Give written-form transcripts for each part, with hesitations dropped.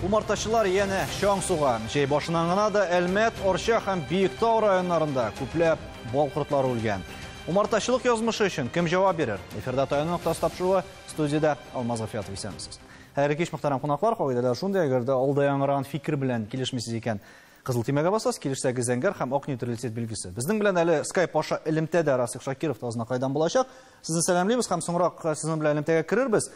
Умартачылар яны Шаңсуға, жей башынан гына да Әлмәт, Орша һәм Биектау районнарында күпләп бал кортлары үлгән. Умартачылык язмышы өчен кем җавап бирер? Эфирда таянып тастапшуы, студияда Алмаз Гафиятов исәнмесез. Хәерле кич мөхтәрәм кунаклар, кагыйдәләр шундый, әгәр дә алда яңгыраган фикер белән килешмисез икән, кызыл тимәгә басасыз, килешсәгез зәңгәр һәм ак нейтралитет билгесе. Безнең белән әле Skype аша элемтәдә Расих Шакиров тазына кайдан булачак. Сезне сәламлыйбыз һәм соңрак сезнең белән элемтәгә керербез.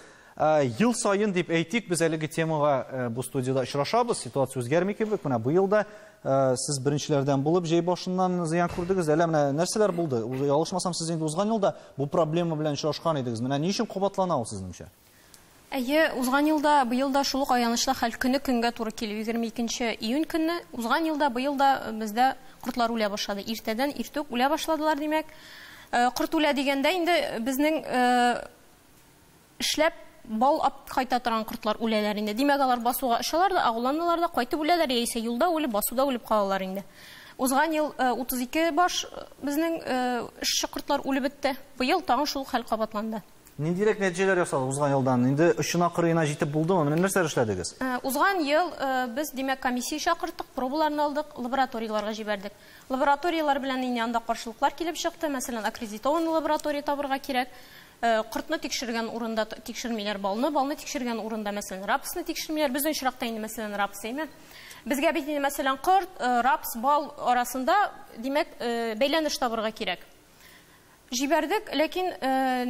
Ел сайын дип әйтик, без әлеге темага бу студияда очрашабыз. Ситуация үзгәрми кебек. Менә бу елда сез беренчеләрдән булып җәй башыннан зыян күрдегез. Әле менә нәрсәләр булды? Ялгышмасам, сез инде узган елда бу проблема белән очрашкан идегез. Менә ни өчен кабатлана ул сезнеңчә? Узган елда, бу елда шул ук аянычлы хәл көнгә туры килеп, 22 июнь көнне. Узган елда, бу елда бездә кортлар үлә башлады. Иртәдән иртүк үлә башладылар, димәк. Корт үлә дигәндә инде безнең эшләп бал кайта торган кортлар үләләр инде. Димәк, алар басуга ышалар да, агуланалар да, кайтып үләләр, яисә юлда үлеп, басуда үлеп калалар инде. Узган ел 32 баш безнең эшче кортлар үлеп бетте. Бу ел тагын шул хәл кабатланды. Ниндирәк нәтиҗәләр ясады узган елдан? Инде очына кырыена җитеп булдымы? Менә нәрсә эшләдегез? Узган ел без, димәк, комиссия чакырттык, пробаларны алдык, лабораторияларга җибәрдек. Лабораториялар белән инде анда каршылыклар килеп чыкты. Мәсәлән, аккредитован лаборатория табырга кирәк. Кортны тикшергән урында тикшермиләр балны тикшергән урында, мәсәлән, рапсны тикшермиләр. Безнең чиракта инде, мәсәлән, рапс әйме. Безгә бит инде, мәсәлән, корт, рапс, бал арасында, димәк, бәйләнеш табырга кирәк. Җибәрдек, ләкин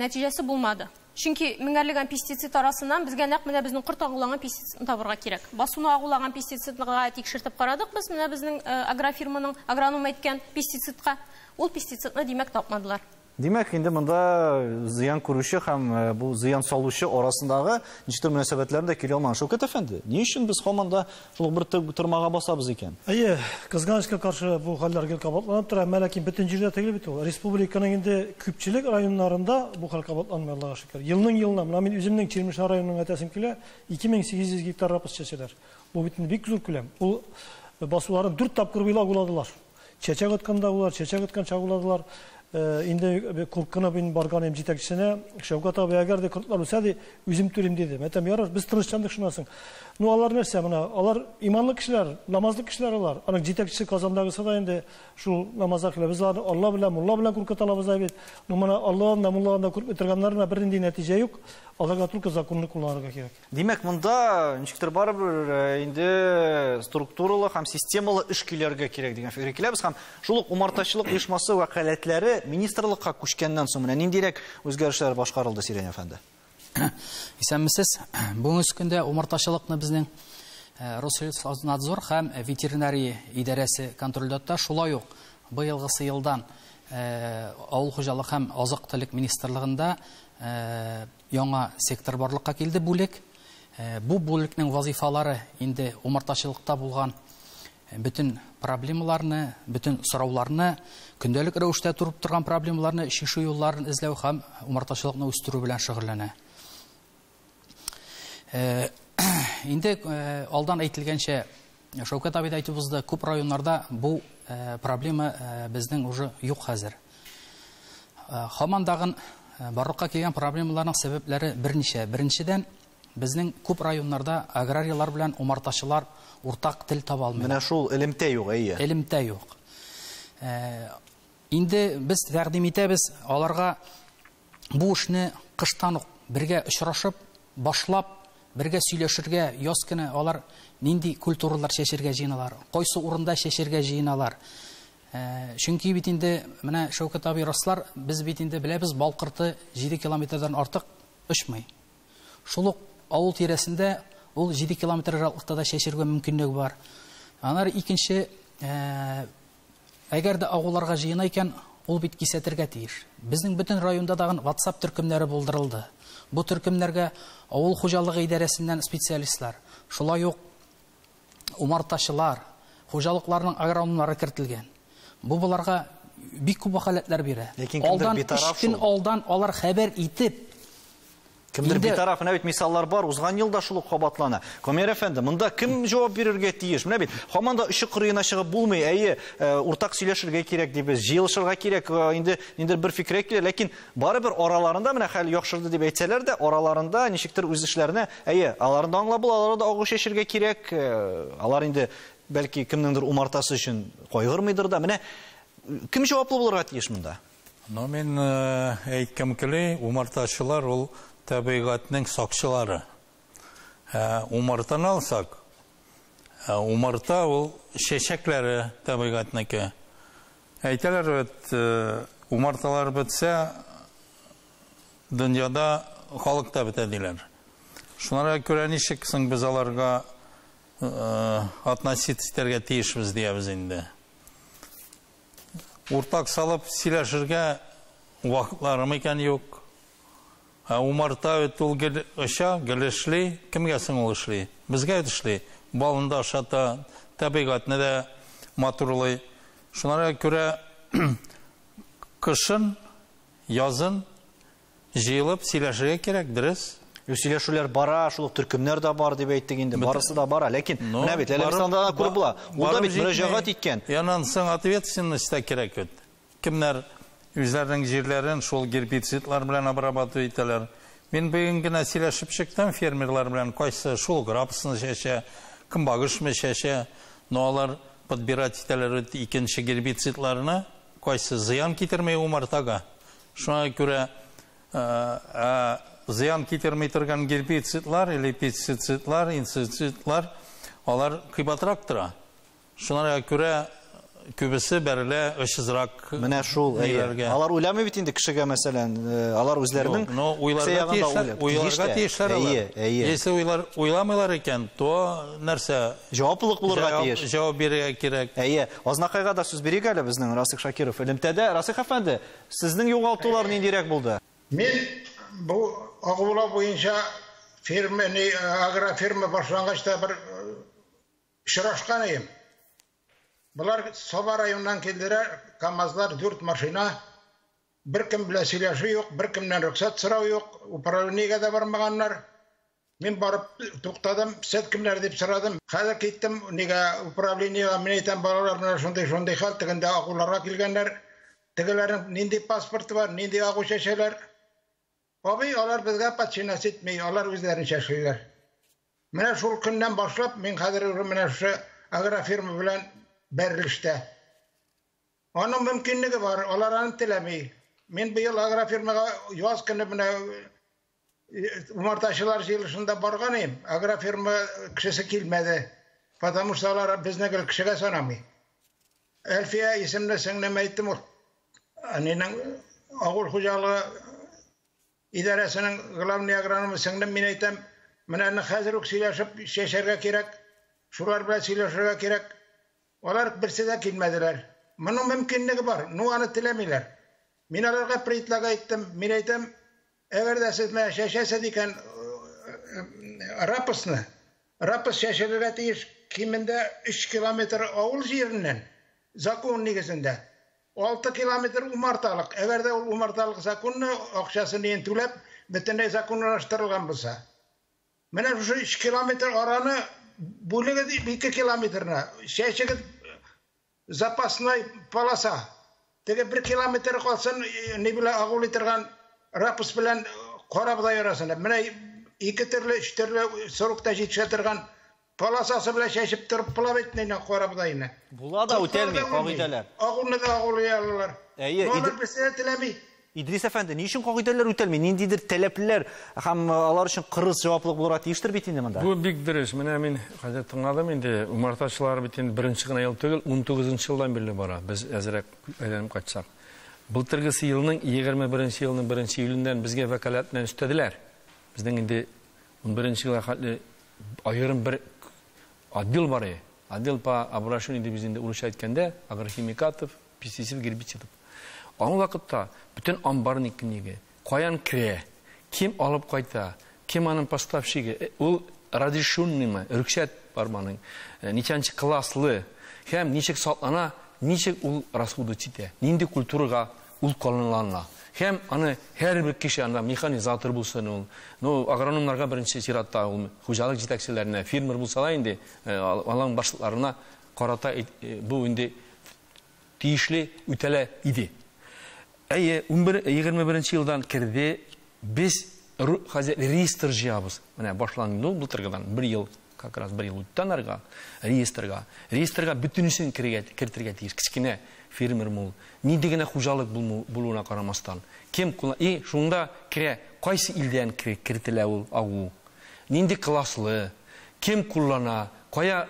нәтиҗәсе булмады. Чөнки меңәрлегән пестицид арасыннан безгә нәкъ менә безнең корт агулаган пестицидны табырга кирәк. Басуны агулаган пестицидны тикшертеп карадык без, менә безнең агрофирманың агроном әйткән пестицидка. Ул пестицидны, димәк, тапмадылар. Димәк, инде монда зыян күрүче һәм бу зыян салучы арасындагы ничектер мөнәсәбәтләрне дә килә алмаган. Шәүкәт әфәнде, ни өчен без һаманда шул бер тормага басабыз икән? Кызганычка каршы бу хәлләр гел кабатланып тора, ләкин бөтен җирдә түгел бит ул. Республиканың инде күпчелек районнарында бу хәл кабатланмый, Аллаһка шөкер. Елның-елна, менә мин үземнең Чирмешар районының әтәсем килә, 2800 гектар рапс чәчәләр. Бу бит бик зур күләм. Ул басуларын 4 тапкыр буйлап уладылар. Чәчәк атканда улар, чәчәк аткан чагуладылар. Инде куркына бин барган эм җитәкчесенә, Шәүкәт абый, әгәр дә кортлар үсә ди, үзем түлим диде. Мәтәм ярар, без тырышчандык шунасың. Ну, алар нәрсә, менә, алар иманлы кешеләр, намазлы кешеләр алар. Аның җитәкчесе Казандагысы да инде шул намазга килә. Без Алла белән, Мулла белән куркыталабыз бит. Ну, менә Аллаһын да, Муллаһын да күреп торганнарына бернинди нәтиҗә юк. Аларга только законны кулланырга кирәк. Димәк, монда ничектер барыбер инде структуралы һәм системалы эш килергә кирәк дигән фикер киләбез һәм шул ук умартачылык оешмасы вәкаләтләре министрлыкка күчкәннән соң менә ниндирәк үзгәрешләр башкарылды, Сирень әфәнде? Исәнмесез, бүгенге көндә умартачылыкны безнең Россельхознадзор һәм ветеринария идарәсе контрольдә тота. Шулай ук быелгысы елдан авыл хуҗалык һәм азык-төлек министрлыгында яңа сектор барлыкка килде, бүлек. Бу бүлекнең вазифалары инде умартачылыкта булган bütün проблемаларны, bütün сорауларны, көндәлек рәвештә турып торган проблемаларны чишү юлларын эзләү һәм умартачылыкны үстерү белән шөгыльләнә. Инде алдан әйтелгәнчә, Шәүкәт абый да әйтеп узды, күп районнарда бу проблема безнең уже юк хәзер. Һамандагы барлыкка килгән проблемаларның сәбәпләре берничә. Беренчедән, безнең күп районнарда аграриялар белән умартачылар уртак тел таба алмый. Менә шул элемтә юк, әйе. Элемтә юк. Инде без тәкъдим итәбез аларга бу эшне кыштан ук бергә очрашып, башлап, бергә сөйләшергә, яз көне алар нинди культуралар чәчәргә җыеналар, кайсы урында чәчәргә җыеналар. Чөнки бит инде менә Шәүкәт абый раслар, без бит инде беләбез, бал корты 7 километрдан артык очмый. Шул ук авыл тирәсендә ул 7 километр ераклыкта да чәчәргә мөмкинлеге бар. Аннары икенче, әгәр дә авылларга җыена икән, ул бит кисәтергә тиеш. Безнең бөтен районда да WhatsApp төркемнәре булдырылды. Бу төркемнәргә авыл хуҗалыгы идарәсеннән специалистлар, шулай ук умартачылар, хуҗалыкларның агрономнары кертелгән. Бу буларга бик күп вакаләтләр бирә. Алдан 3 көн алдан алар хәбәр итеп, Кимдир bir taraf, менә бит мисаллар бар, узган елда шул ук кабатлана. Комер әфәнде, монда ким җавап бирергә тиеш? Менә бит, һаман да иши кырыена чыгып булмый, әйе, уртак сөйләшергә кирәк дип, җыелышырга кирәк, инде бер фикер килә, ләкин барыбер араларында, менә хәл яхшырды дип әйтсәләр дә, араларында ничектер үз эшләренә, әйе, аларны аңлап бул, аларда агы шешергә кирәк, алар инде бәлки кемнеңдер умартасы өчен кайгырмыйдыр да, менә ким җаваплы булырга тиеш монда? Но мен әйткәм килә, умартачылар ул табигатьнең сакчылары. Умартаны алсак, умарта ул чәчәкләре табигатьнеке. Әйтәләр, умарталар бетсә, дөньяда халык та бетә диләр. Шунара күрә ничек соң без аларга относиться тиешбез диябез инде. Уртак салып сөйләшергә вакытларым икән юк. Умарта ул гел эшли, кемгә соң ул эшли? Безгә эшли. Балында ашата, табигатьне дә матурлый. Шунара күрә кышын, язын җыелып сөйләшергә кирәк, дөрес. Сөйләшүләр бара, шул төркемнәр дә бар дип әйттек инде, барысы да бара, ләкин менә бит Әлбистанда да күреп була. Ул да бит мөрәҗәгать иткән. Яннан соң ответственность та кирәк бит. Кемнәр үзләренең җирләрен шул гербицидлар белән обрабатывать итәләр. Мин бүген генә сөйләшеп чыктым фермерлар белән, кайсы шул грапсын чәчә, кымбагышмы чәчә, но алар подбирать итәләр икенче гербицидларны, кайсы зыян китермәй умартага. Шуңа күрә зыян китермәй торган гербицидлар или пестицидлар, инсектицидлар, алар кыйбатрак тора. Шуңа күрә күбесе бәрелә ышызрак. Менә шул, алар уйламый бит инде кешегә мәсәлән, алар үзләренең уйларга тиешләр алар. Если уйламыйлар икән, то нәрсә? Җаваплылык булырга тиеш. Җавап бирергә кирәк. Азнакайга да сүз бирик әле безнең Расих Шакиров. Элемтәдә, Расих әфәнде, сезнең югалтулар ниндирәк булды? Мен бу агыла буенча агрофирма башлангачта бер очрашкан идем. Bunlar Soba rayonundan keldiler, kamazlar 4 maşina, bir kim bile söyleşi yok, bir kimden ruhsat sırağı yok, upravleniye de varmaganlar. Ben barıp toxtadım, set kimler deyip sıradım. Hazır gittim, upravleniye, mineyten balalar, şunday hal, tıgında ağulara kilgenler, tıgıların nindi pasportu var, nindi ağu şeşeler. Abi, onlar bizge patşinas etmeyi, onlar özlerini şeşiler. Mene şul günden başlap, ben hazır mene şu agrofirma bilen berilişte. Onun mümkünlüğü var, onların tilemeyi. Ben bu yıl agrofirmaga yaz günü umartaşılar yılışında barganayım. Agrofirma kişisi kilmedi. Потому что onlar bizne gel kişiye sanamıyor. Elfiye isimli singleme ettim ol. Annenin ağul hocalığı idaresinin glavni agronomu singlem min ettim. Menenni hazır söyleyişip şeşerge kirek. Şular bile söyleşirge kirek. Onlar birisi de kilmediler. Bunun mümkünlüğü var. Nuanı tilemiler. Minalarga preyitlaga ettim. Min ettim. Eğer de siz şeşese diken rapısını. Rapıs şeşerge deyiş kiminde 3 kilometre avul yerinden. Zakon nigizinde. 6 kilometre umartalık. Eğer de umartalık zakonunu akşasını yentülep bütün zakonlaştırılgan bulsa. Mene şu 3 kilometre oranı buluğu 2 kilometrine. Şeşege zapasına palasa. Tege 1 kilometre kalsın ne bile ağul itirgan rapıs bilen korabda yarasına. Mene 2 türlü 3 türlü sorukta yetiştirgan palasası bile şeşip durup pulavetneyle korabda yine. Bula da ötelmiyor kagideler. Ağulunu da ağul yararlar. Onlar bir sene tilemi. İdris Efendi, niçin kagideler ötelmiyor? Nindidir talepler hem alar için kırız cevaplık bulurga tiyiştir bitindi mında? Bu big diriş. Mene hacet tыңladım indi umartaçılar bitin birinci gına yıl tөгел 19 yıldan beri bara. Biz azrak aylanıp kaçsak. Былтыргысы yılının 21 yılının 1 iyulundan bizge vekaletlen üstediler. Bizden indi 11 yıla hatli ayırım bir adil var ya. Adil pa abrashun indi bizinde uruş etkende agrokimikatov, pestisif gerbicidov. Onun vakitte bütün ambarın ikiniga koyan kire, kim alıp kayta, kim anın поставщиги, ул разрешенный mi, rükşet barmanın, nechanchi klasslı, hem nechik sotlana, nechik ul расходы chite, nindi kulturaga ul qolinlanla. Һәм аны һәрбер кеше анда механизатор булсын ул, ну агрономнарга беренче чиратта ул хуҗалык җитәкчеләренә, фермер булсалар инде, алан башлыкларына карата бу инде тиешле үтәлә иде. 21 елдан кирде без реестр җыябыз. Менә башланды былтыргыдан 1 ел, как раз 1 ел үттән арга реестрга бөтенесен кертергә тиеш. Кичкенә фермер мул, нинди генә хуҗалык булуына карамастан. Кем шунда кирә, кайсы илдән кертелә ул агу? Нинди класслы, кем куллана, кая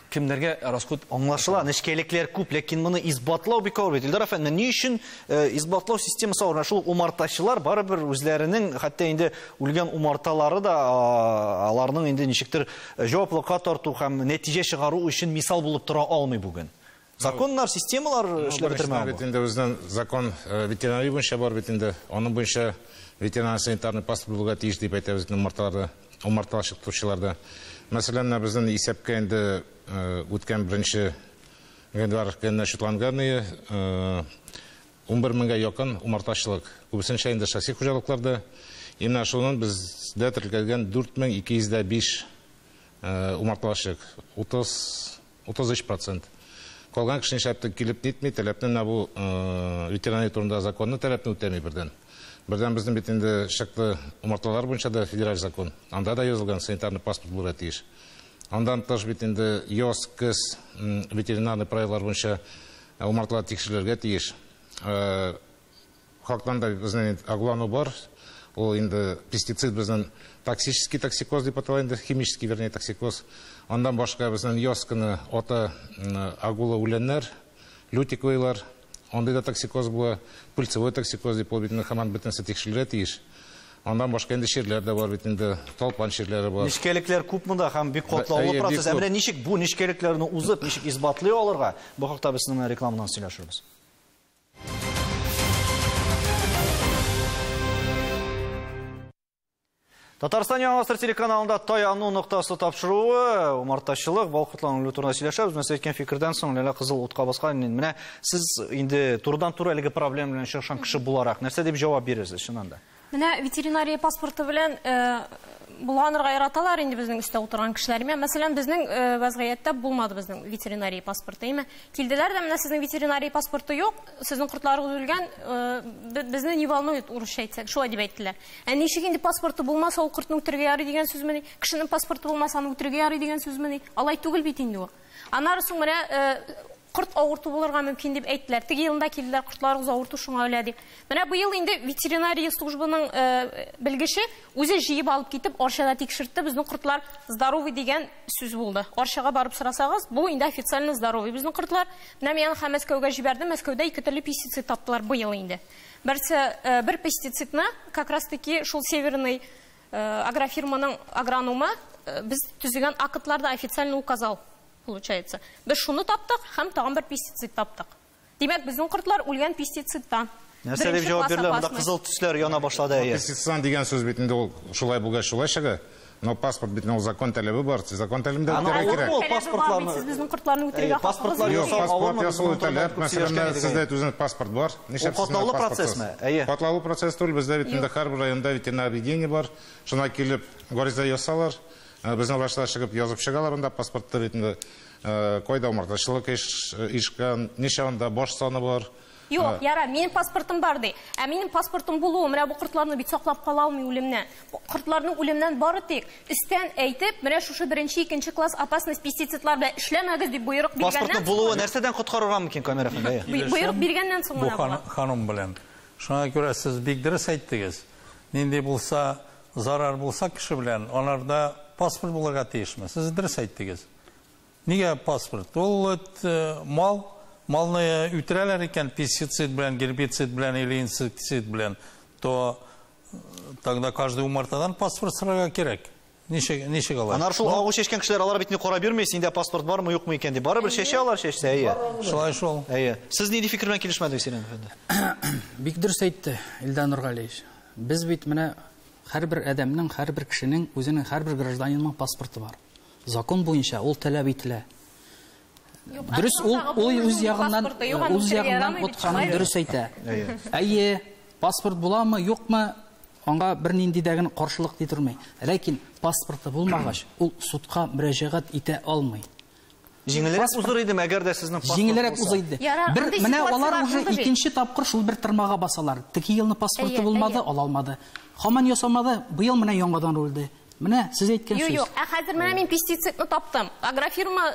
кемнәргә расход аңлашыла, нечкәлекләр күп, ләкин моны избатлау бик авыр бит. Илдар әфәнде, ни өчен избатлау системасы орнашыл умартачылар барыбер үзләренең хәтта инде үлгән умарталары да аларның инде ничектер җаваплылыкка тарту һәм нәтиҗә чыгару өчен мисал булып тора алмый бүген. Законнар, системалар эшләп бетермәгән. Бит инде үзенең закон ветеринария буенча бар бит инде. Аның буенча ветеринар-санитарный паспорт булырга тиеш дип әйтәбез умарталашып торучыларда. Мәсәлән, безнең исәпкә инде үткән беренче генераль шутланганы 11 меңгә якын умартачылык. Күбесенчә инде шәхси хуҗалыкларда. Именно шуның бездә теркәлгән 4205 умартачылык, 33%. Калган кешенең шәптен килеп нитми, таләпне бу ветеринария турында законны таләпне үтәми бердән. Бердән безнең бит инде шәкле умарталар буенча да федераль закон. Анда да язылган санитарный паспорт булырга тиеш. Андан тыш бит инде ЙОС, КС, ветеринарный правилар буенча умарталар тикшерергә тиеш. Халыктан да безнең аглану бар. Ул инде пестицид безнең токсический токсикоз дип атала, инде химический, вернее, токсикоз. Андан башка безнең ЙОС-кыны ата агула үләннәр, лютиковыйлар, анда да токсикоз була, пыльцевой токсикоз дип ул бит һаман бөтенсе тикшерелә тиеш. Андан башка инде ширләр дә бар бит инде, талпан ширләре бар. Ничкәлекләр күпме да һәм бик катлаулы процесс. Әмрә ничек бу ничкәлекләрне узып, ничек избатлый алырга? Бу хакта без сезнең рекламадан сөйләшербез. Татарстан Яңгастыр телеканалында таяну ноктасы тапшыруы, умартачылык, балкытлану турында сөйләшәбез. Мен әйткән фикердән соң Ләлә кызыл утка баскан. Менә сез инде турыдан-туры әлеге проблема белән чыгышкан кеше буларак нәрсә дип җавап бирерсез шуннан да? Менә ветеринария паспорты белән булганырга яраталар инде безнең өстә утырган кешеләр. Мәсәлән, безнең вазгыятьтә булмады безнең ветеринария паспорты. Килделәр дә, менә сезнең ветеринария паспорты юк, сезнең кортларыгыз үлгән, безне не волнует, урысча әйтсәк, шулай дип әйттеләр. Ничек инде паспорты булмаса, ул кортны үтерергә ярый дигән сүзме? Кешенең паспорты булмаса, аны үтерергә ярый дигән сүзме? Алай түгел бит инде ул. Аннары соң менә корт авырту булырга мөмкин дип әйттеләр. Теге елда килделәр, кортларыгыз авырту шуңа үлә дип. Менә бу ел инде ветеринария службаның белгече үзе җыеп алып китеп, арчада тикшертте, безнең кортлар здоровый дигән сүз булды. Арчага барып сорасагыз, бу инде официально здоровый безнең кортлар. Менә мен һәм Мәскәүгә җибәрдем, Мәскәүдә 2 төрле пестицид таптылар бу ел инде. Бер пестицидны как раз таки шул северный агрофирманың агрономы без төзегән актларда официально указал. Получается. Без шуны таптык, һәм тагын бер пестицид таптык. Димәк, безнең кортлар үлгән пестицидтан. Нәрсә дип җавап бирде? Монда кызыл төсләр яна башлады. Пестицид дигән сүз бит инде ул шулай булгач шулай чыга. Но паспорт бит инде закон таләбе бар. Закон таләбендә кирәк. Паспортларны безнең кортларны үтәргә паспортлар паспорт ясалу таләп. Мәсәлән, сездә үзенең паспорт бар. Катлаулы процессме? Катлаулы процесс түгел. Бездә бит инде һәр районда ветеринар объединение бар. Шуңа килеп гариза ясалар. Безнең башлар чыгып язып чыгалар, анда паспортты бит инде кайда умартачылык ишкән, ничәндә баш саны бар. Юк, яра, минем паспортым бар ди. Минем паспортым булуы, менә бу кортларны бит саклап кала алмый үлемнән. Кортларның үлемнән бары тик истән әйтеп, менә шушы 1-2 класс опасность пестицидлар белән эшләмәгез дип буйрык биргәннән. Паспортның булуы нәрсәдән коткарырга мөмкин, камера фәндә? Буйрык биргәннән соң менә була. Бу ханым белән. Шуңа күрә сез бик дөрес әйттегез. Нинди булса, зарар булса кеше белән, аларда паспорт булырга тиешме? Сез дөрес әйттегез. Нигә паспорт? Ул малны үтерәләр икән пестицид белән, гербицид белән или инсектицид белән, то тогда каждый умартадан паспорт сорарга кирәк. Ничек алар? Анар шул агу чәчкән кешеләр алар бит ни кара бирмәй, синдә паспорт бармы, юкмы икән дип. Барыбер чәчә алар, чәчсә, Шулай шул. Сез нинди фикер белән килешмәдегез синең фәндә? Бик дөрес әйтте Илдар Нургалиевич. Без бит менә һәрбер адәмнең, һәрбер кешенең үзенең һәрбер гражданинның паспорты бар. Закон буенча ул таләп ителә. Дөрес, ул үз ягыннан котканын дөрес әйтә. Паспорт буламы, юкмы, аңа бер ниндидәген каршылык дитүрмәй. Ләкин паспорты булмагач, ул судка мөрәҗәгать итә алмый. Җиңелрәк узыр идеме, әгәр дә сезнең паспорт Җиңелрәк узыр иде. Менә алар уже ситуациялар икенче тапкыр шул бер тырмага басалар. Теге елны паспорты булмады, ала алмады. Һаман ясамады, быел менә яңадан үлде. Менә сез әйткән сүз. Юк, хәзер менә мин пестицидны таптым. Агрофирма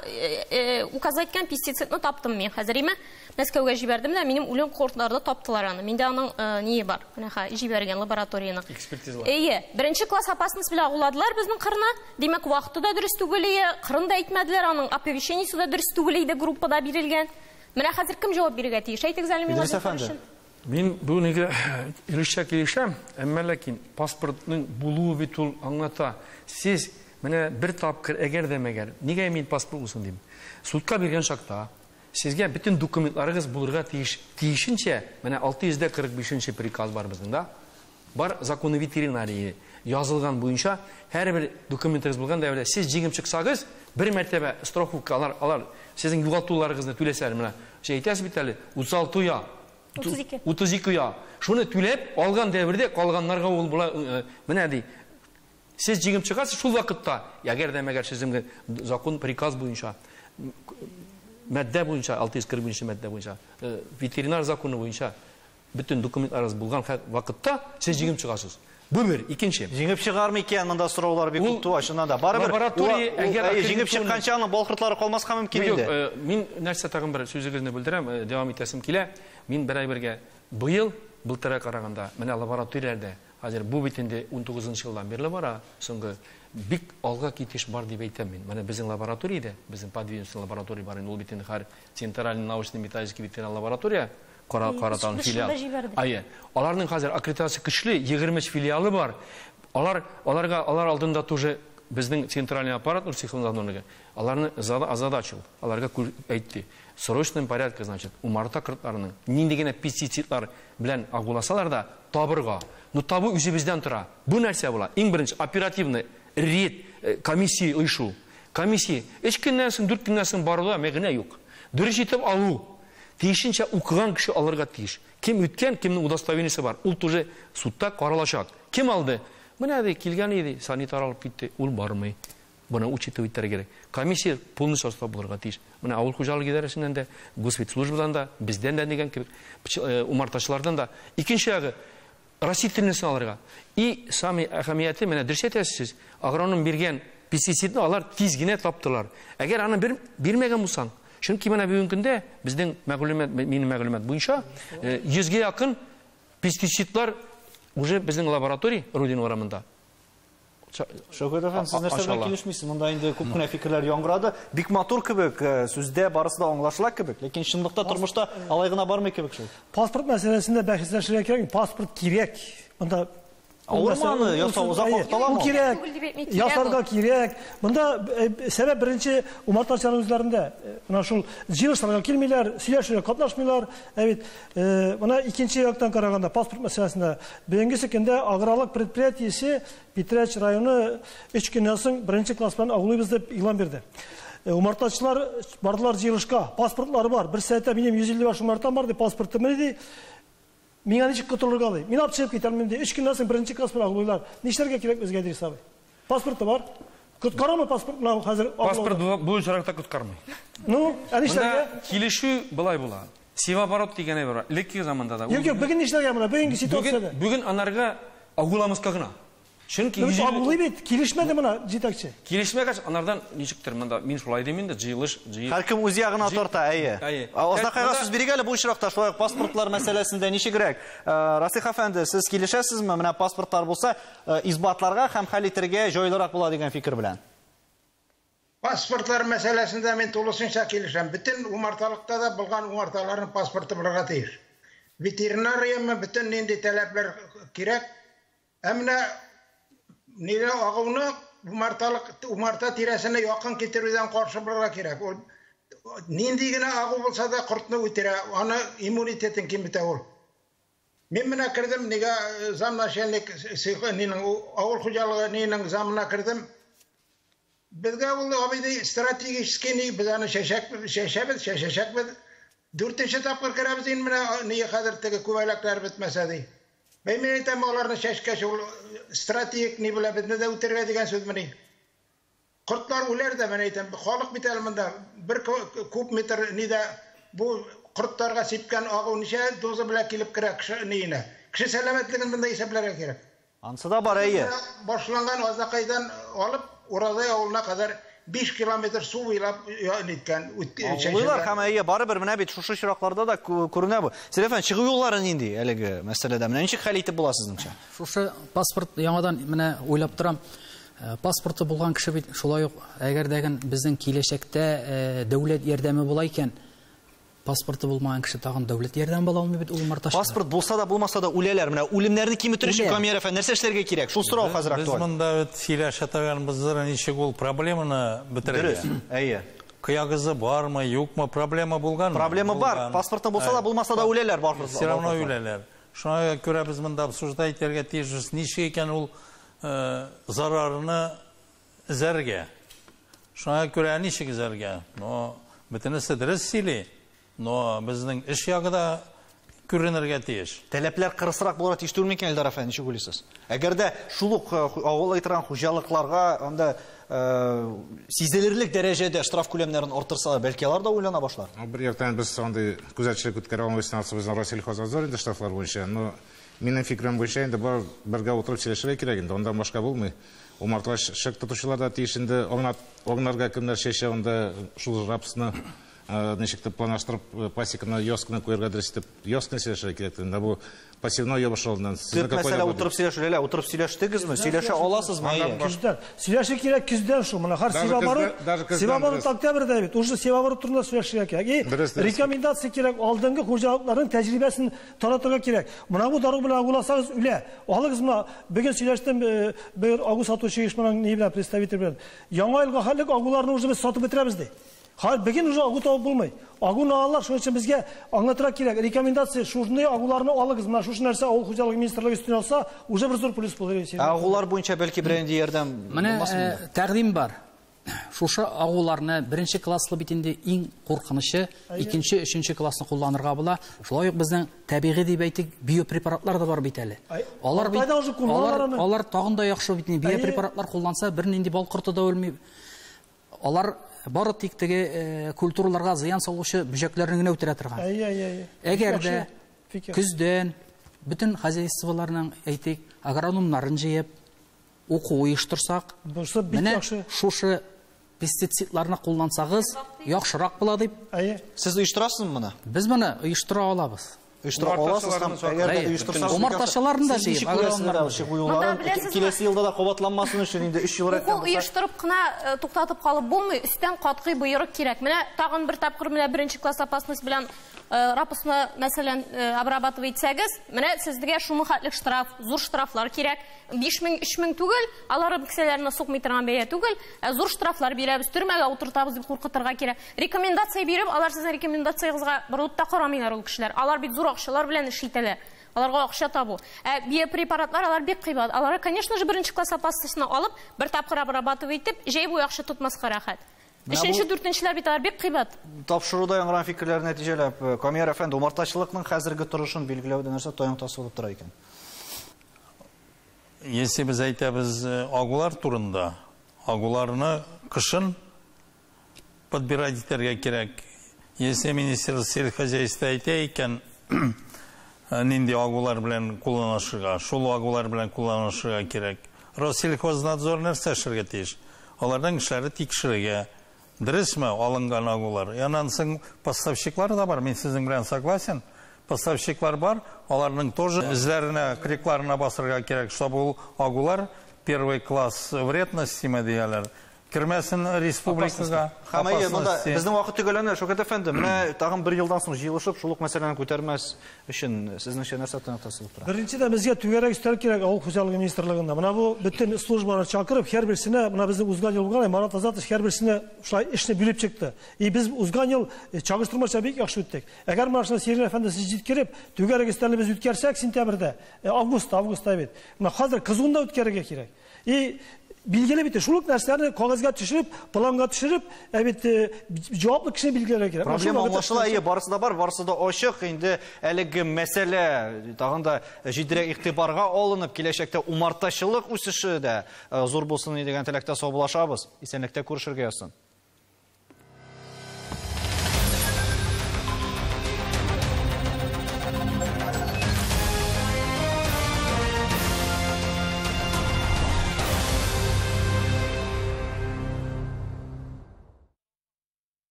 указать иткән пестицидны таптым мин хәзер име. Мәскәүгә җибәрдем дә, минем үлем кортларда таптылар аны. Миндә аның ние бар. Менә җибәргән лабораторияның. Экспертизалар. Беренче класс опасность белән уладылар безнең кырны. Димәк, вакыты да дөрес түгел иде, кырын да әйтмәделәр, аның оповещениесе да дөрес түгел иде, группада бирелгән. Менә хәзер кем җавап бирергә тиеш? Әйтегез әле миңа. Идрис әфәнде. Мин бу неге ирешә килешәм, әмма ләкин паспортның булуы бит ул аңлата. Сез менә бер тапкыр әгәр дә мәгәр, нигә мин паспорт булсын дим. Судка биргән шакта сезгә бөтен документларыгыз булырга тиешенчә, менә 645-нче приказ бар безнең да. Бар законы ветеринарии язылган буенча һәрбер документыгыз булган дәврдә сез җиңеп чыксагыз, бер мәртәбә страховка алар сезнең югалтуларыгызны түләсәләр менә. Әйтәсез бит әле 36 я 32 я. Шуны түләп алган дәврдә калганнарга ул була менә ди. Сез җиңеп чыгасыз шул вакытта, әгәр дә мәгәр сезнең закон приказ буенча мәддә буенча 640 мәддә буенча ветеринар законы буенча бөтен документларыгыз булган вакытта сез җиңеп чыгасыз. Бу бер, икенче. Җиңеп чыгармы икән, монда сораулар бик күп туа, чыннан да. Барыбер җиңеп чыкканча аның балкыртлары калмаска мөмкин иде. Мин нәрсә тагын бер сүзегезне белдерәм, дәвам итәсем килә. Мин бер ай бергә быел былтырга караганда менә лабораторияләрдә хәзер бу бит инде 19 елдан бирле бара, соңгы бик алга китеш бар дип әйтәм мин. Менә безнең лабораториядә, безнең подведомственный лаборатория бар, ул бит инде һәр центральный научно-методический ветеринар лаборатория каратан филиал. Аларның хәзер аккредитация көчле, 23 филиалы бар. Алар алдында тоже безнең центральный аппарат Урсихланларга. Аларны задача, аларга әйтте. Срочным порядке, значит, умарта кыртларының нинди генә пестицидлар белән агуласалар да табырга. Но табу үзебездән тора. Бу нәрсә була? Иң беренче оперативный рейд комиссия оешу. Комиссия 3 көннән соң 4 көннән соң баруда мәгънә юк. Дөрес итеп алу. Тиешенчә укыган кеше алырга тиеш. Кем үткән, кемнең удостоверениесе бар, ул тоже судта каралачак. Кем алды? Менә ди килгән иде, санитар алып китте, ул бармый. Буны учитывать итәргә кирәк. Комиссия полностью состав булырга тиеш. Менә авыл хуҗалыгы идарәсеннән дә, госветслужбадан да, бездән дә дигән кебек, умартачылардан да. Икенче ягы растительность алырга. И сами әһәмияте менә дөрес әйтәсез, агроном биргән пестицидны алар тиз генә таптылар. Әгәр аны бирмәгән булсаң, чөнки менә бүгенге көндә безнең минем мәгълүмат буенча 100-гә якын пестицидлар уже безнең лаборатория Рудин урамында. Шөкер әфәнде, сез нәрсә белән килешмисез? Монда инде күп кенә фикерләр яңгырады. Бик матур кебек, сүздә барысы да аңлашыла кебек, ләкин чынлыкта тормышта алай гына бармый кебек шул. Паспорт мәсьәләсендә бәхәсләшергә кирәк. Паспорт кирәк. Монда Авырманы, ясау узак вакытламы? Кирәк. Ясарга кирәк. Монда сәбәп беренче умартачылар үзләрендә. Менә шул җыелышларга килмиләр, сөйләшергә катнашмыйлар. Әбит, менә икенче яктан караганда паспорт мәсьәләсендә бүгенге көндә аграрлык предприятиесе Питрәч районы 3 көннән соң беренче класс белән агулыйбыз дип игълан бирде. Умартачылар бардылар җыелышка, паспортлары бар. Бер сәгатьтә минем 150 баш умартам бар дип паспортым иде. Миңа ничек котылырга алай? Мин алып чыгып китәм инде. 3 көннән соң беренче класс белән агулыйлар. Нишләргә кирәк безгә Идрис абый? Паспорты бар. Коткарамы паспорт белән хәзер? Паспорт бу очракта коткармый. Ну, нишләргә? Килешү былай була. Севооборот дигәне бар. Элекке заманда да. Юк, бүген нишләргә монда? Бүгенге ситуациядә. Бүген анарга агуламыска гына. Чөнки агулый бит, килешмәде моны җитәкче. Килешмәгәч анардан ничектер монда мин шулай димин дә җыелыш. Һәркем үз ягына тарта, әйе. Ознакайга сүз бирик әле бу очракта шулай паспортлар мәсьәләсендә ничегрәк. Расих әфәнде, сез килешәсезме? Менә паспортлар булса, избатларга һәм хәл итәргә җайлырак була дигән фикер белән. Паспортлар мәсьәләсендә мин тулысынча килешәм. Бөтен умарталыкта да булган умарталарның паспорты булырга тиеш. Ветеринарияме бөтен нинди таләпләр кирәк. Әмма нигә агуны умарта тирәсенә якын китерүдән каршы булырга кирәк. Ул нинди генә агу булса да кортны үтерә, аны иммунитетын кимитә ул. Мин менә кирдем, нигә замначальник сыйгынның авыл хуҗалыгы нинең замына кирдем. Безгә ул абыйды стратегический безне шәшәбез. 4-нче тапкыр керәбез инде менә нигә хәзер теге күбәләкләр бетмәсә ди. Ben aytam olarni şaşkaş ol stratejik ne bile bizde de öterge degan söz meni. Kurtlar ular da ben aytam xalq bitelminde bir kub metre nida bu kurtlarga sepken ağı nişe dozu bile kilip kirak neyine. Kişi selametliğin bunda hesaplara gerek. Ansı da var iyi. Başlangan Azakay'dan alıp Urazay avluna kadar 5 kilometre su ilap nitken. Uylar hem iyi bari bir mine bit şuşu şiraklarda da көріне bu. Selefen çıgı yolların indi elegi meselede. Mine nişik hal etip bulasızınca? Şuşu pasport яңадан mine ойлап тұрам. Паспорты булган кеше бит шулай ук әгәр дәген безнең киләчәктә дәүләт ярдәме була икән, паспорты булмаган кеше тагын дәүләт ярдәме була алмый бит ул марташлар. Паспорт булса да булмаса да үләләр. Менә үлемнәрне киметер өчен Камер әфәнд нәрсә эшләргә кирәк? Шул сорау хәзер актуаль. Без монда сөйләшә торганбызда ничек ул проблеманы бетерергә. Әйе. Кыягызы бармы, юкмы, проблема булган. Проблема бар. Паспорты булса да булмаса да үләләр бар. Все равно үләләр. Шуңа күрә без монда обсуждать итәргә тиешбез. Ничек икән ул зарарını zərgə. Şuna görə nişik zərgə. No, bütünüsü dürüst sili. No, bizning iş yağı da көрінерге тиеш. Таләпләр кырысрак булырга тиеш түгел микән Элдар әфәнде, ничек уйлыйсыз? Әгәр дә шул ук авыл айтырган хуҗалыкларга анда сизелерлек дәрәҗәдә штраф күләмнәрен артырса, бәлки алар да уйлана башлар. Бер яктан без анда күзәтчелек үткәрә алмыйбыз, безнең Россельхознадзор инде штрафлар буенча. Но минем фикрем буенча инде бар бергә утырып сөйләшергә кирәк инде. Ондан башка булмый. Умартылаш тотучылар да тиешендә огнарга кемнәр шеше анда шул рапсны ничек планаштырып пасеканы ёсканы куярга дөрестеп ёсканы сөйләшергә кирәк. Инде бу пассивной ябышылдан. Сез мәсьәлә утырып сөйләшергә, утырып сөйләштегезме? Сөйләшә аласызмы? Күздән. Сөйләшә кирәк күздән шул. Менә һәр Севабару октябрьдә бит. Уже Севабару турында сөйләшергә кирәк. Рекомендация кирәк. Алдынгы хуҗалыкларның тәҗрибәсен таратырга кирәк. Менә бу дару белән агуласагыз үлә. Алыгыз менә бүген сөйләштем бер агу сатучы оешманың ни белән представитель белән. Яңа елга хәллек агуларны уже без сатып бетерәбез ди. Hayır, bugün уже агу табып булмый. Агуны алар, шуның өчен безгә аңлатырга кирәк. Рекомендация шушындай агуларны алыгыз. Менә шушы нәрсә авыл хуҗалыгы министрлыгы өстенә алса, уже бер зур плюс булыр. Агулар буенча бәлки беренди ярдәм булмасмы? Тәкъдим бар. Шушы агуларны беренче класслы бит инде иң куркынычы, икенче, өченче классны кулланырга була. Шулай ук безнең табигый дип әйтик, биопрепаратлар да бар бит әле. Алар тагын да яхшы бит. Биопрепаратлар кулланса, бернинди бал корты да үлми. Алар бары тик теге культураларга зыян салучы бүҗәкләрне генә үтерә торган. Әгәр дә көздән бүтән хозяйстволарның әйтик агрономнарын җыеп уку оештырсак, менә шушы пестицидларны куллансагыз, яхшырак була дип. Сез оештырасызмы моны? Без моны оештыра алабыз. Оештыра аласыз һәм әгәр дә оештырсагыз, умартачыларны да җыеп, агрономнарны киләсе елда да кабатланмасын өчен инде 3 ел рәттән оештырып кына туктатып калып булмый, өстән катгый буйрык кирәк. Менә тагын бер тапкыр менә беренче класс опасность белән рапусны мәсәлән обрабатывать итсәгез, менә сезгә шуның хәтлек штраф, зур штрафлар кирәк. 5000, 3000 түгел, алар кешеләрне сукмый торган бәя түгел, зур штрафлар бирәбез, төрмәгә утыртабыз дип куркытырга кирәк. Рекомендация биреп, алар сезнең рекомендациягызга борылып та карамыйлар ул кешеләр. Алар бит зур акчалар белән эш итәләр. Аларга акча табу. Биопрепаратлар алар бик кыйбат. Алар, конечно же, беренче класс опасностьны алып, бер тапкыр обрабатывать итеп, җәй бу акча тотмаска рәхәт. Өченче, дүртенчеләр бит алар бик кыйбат. Тапшыруда яңгыран фикерләр нәтиҗәләп, Камер әфәнде, умартачылыкның хәзерге торышын билгеләүдә нәрсә таяң тасылып тора икән? Если biz әйтәбез агулар турында, агуларны кышын подбирать итәргә кирәк. Если министр сельхозяйства әйтә икән, нинди агулар белән кулланышырга, шул агулар белән кулланышырга кирәк. Россельхознадзор нәрсә эшләргә тиеш? Аларның эшләре тикшерергә. Дөресме алынган агулар? Яннан соң поставщиклар да бар. Мин сезнең белән согласен. Поставщиклар бар. Аларның тоже эзләренә, крикларына басырга кирәк, чтобы ул агулар первый класс вредности дияләр. Кирмәсен республикага. Хамай, монда безнең вакыт төгәләнә, Шөкәт әфәнде. Менә тагын бер елдан соң җыелышып, шул ук мәсьәләне күтәрмәс өчен сезнең нәрсә тасылып тора? Беренчедән безгә түгәрәк өстәл кирәк авыл хуҗалыгы министрлыгында. Менә бу бөтен службаларны чакырып, һәрберсенә, менә безнең узган ел булган Марат Азатов һәрберсенә шулай эшне билеп чыкты. И без узган ел чагыштырмача бик яхшы үттек. Әгәр менә шуны Сергей әфәнде сез җиткереп, түгәрәк өстәлне без үткәрсәк сентябрьдә, августта бит. Менә хәзер кызуында үткәрергә кирәк. И Билгеле бит, шулык нәрсәләрне кагазга төшереп, планга төшереп, бит җаваплы кешене билгеләргә кирәк. Проблема аңлашыла, барысы да бар, барысы да ачык. Инде әлеге мәсьәлә тагын да җитдирәк игътибарга алынып, киләчәктә умартачылык үсеше дә зур булсын дигән теләктә саубуллашабыз. Исәнлектә күрешергә язсын.